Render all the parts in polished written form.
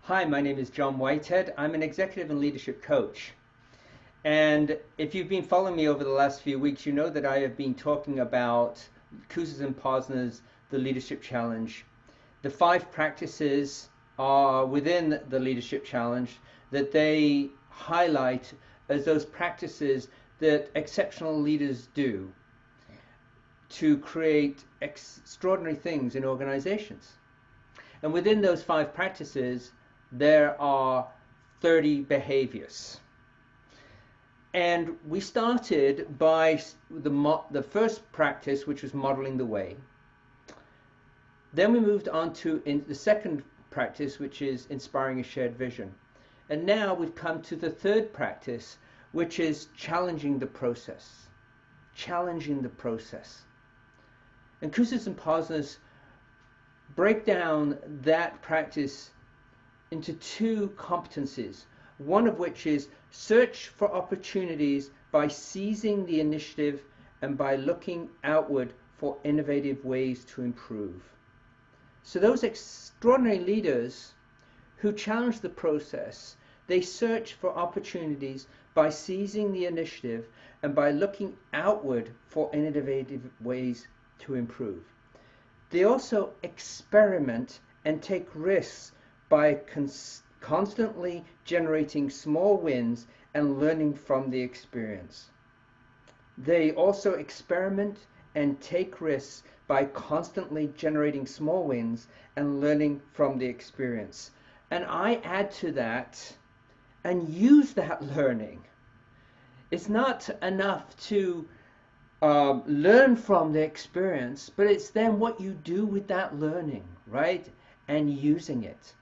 Hi, my name is John Whitehead. I'm an executive and leadership coach. And if you've been following me over the last few weeks, you know that I have been talking about Kouzes Posner's The Leadership Challenge. The 5 practices are within the Leadership Challenge that they highlight as those practices that exceptional leaders do to create extraordinary things in organizations. And within those 5 practices, there are 30 behaviors. And we started by the first practice, which was modeling the way. Then we moved on to the second practice, which is inspiring a shared vision. And now we've come to the third practice, which is challenging the process. Challenging the process. And Kouzes and Posner's break down that practice into 2 competencies, one of which is search for opportunities by seizing the initiative and by looking outward for innovative ways to improve. So those extraordinary leaders who challenge the process, they search for opportunities by seizing the initiative and by looking outward for innovative ways to improve. They also experiment and take risks by constantly generating small wins and learning from the experience. They also experiment and take risks by constantly generating small wins and learning from the experience. And I add to that and use that learning. It's not enough to learn from the experience, but it's then what you do with that learning, right? And using it.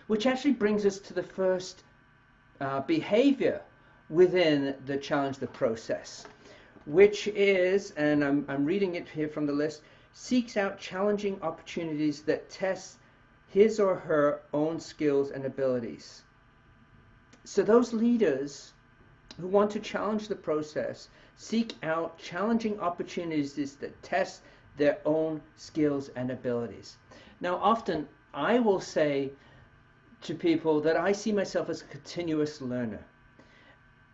Which actually brings us to the first behavior within the challenge the process, which is, and I'm reading it here from the list, seeks out challenging opportunities that test his or her own skills and abilities. So those leaders who want to challenge the process seek out challenging opportunities that test their own skills and abilities. Now, often I will say to people that I see myself as a continuous learner.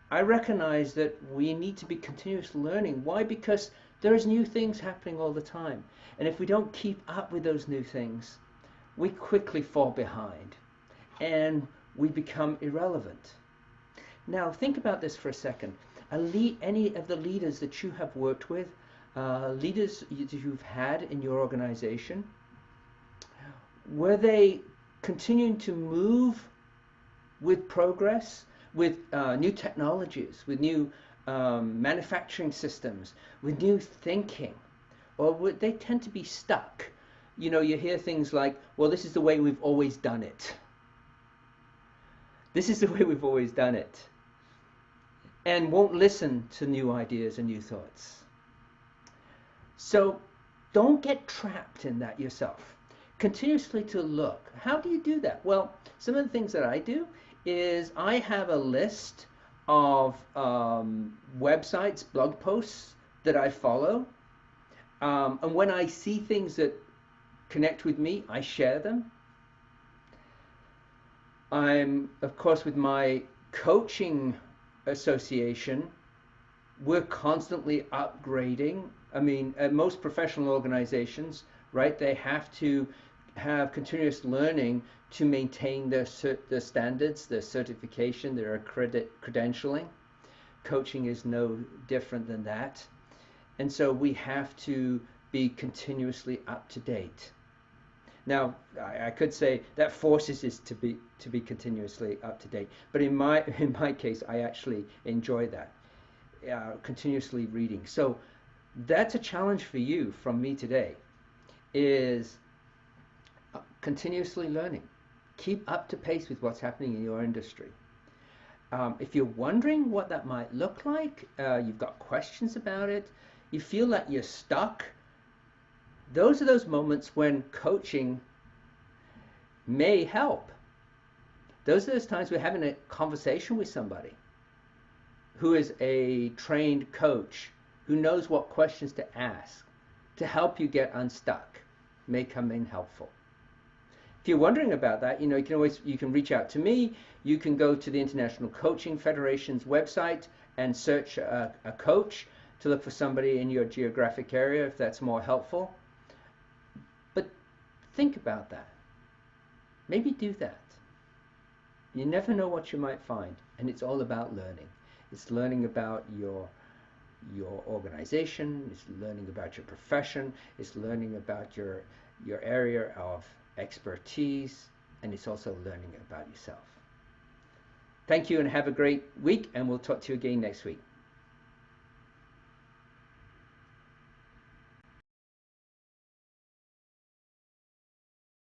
I recognize that we need to be continuous learning. Why? Because there is new things happening all the time. And if we don't keep up with those new things, we quickly fall behind and we become irrelevant. Now, think about this for a second. Any of the leaders that you have worked with, leaders that you've had in your organization, were they continuing to move with progress, with new technologies, with new manufacturing systems, with new thinking? Or would they tend to be stuck? You know, you hear things like, well, this is the way we've always done it. This is the way we've always done it. And won't listen to new ideas and new thoughts. So don't get trapped in that yourself. Continuously to look. How do you do that? Well, some of the things that I do is I have a list of websites, blog posts that I follow. And when I see things that connect with me, I share them. I'm, of course, with my coaching association, we're constantly upgrading. I mean, at most professional organizations, right, they have to have continuous learning to maintain their standards, their certification, their credentialing. Coaching is no different than that. And so we have to be continuously up to date. Now, I could say that forces us to be continuously up to date, but in my case, I actually enjoy that, continuously reading. So that's a challenge for you from me today, is continuously learning. Keep up to pace with what's happening in your industry. If you're wondering what that might look like, you've got questions about it, you feel that you're stuck, those are those moments when coaching may help. Those are those times we're having a conversation with somebody who is a trained coach, who knows what questions to ask to help you get unstuck, may come in helpful. If If you're wondering about that, you can reach out to me. You can go to the International Coaching Federation's website and search a coach to look for somebody in your geographic area if that's more helpful. But think about that. Maybe do that. You never know what you might find, and it's all about learning. It's learning about your organization, it's learning about your profession, it's learning about your area of expertise, and it's also learning about yourself. Thank you and have a great week, and we'll talk to you again next week.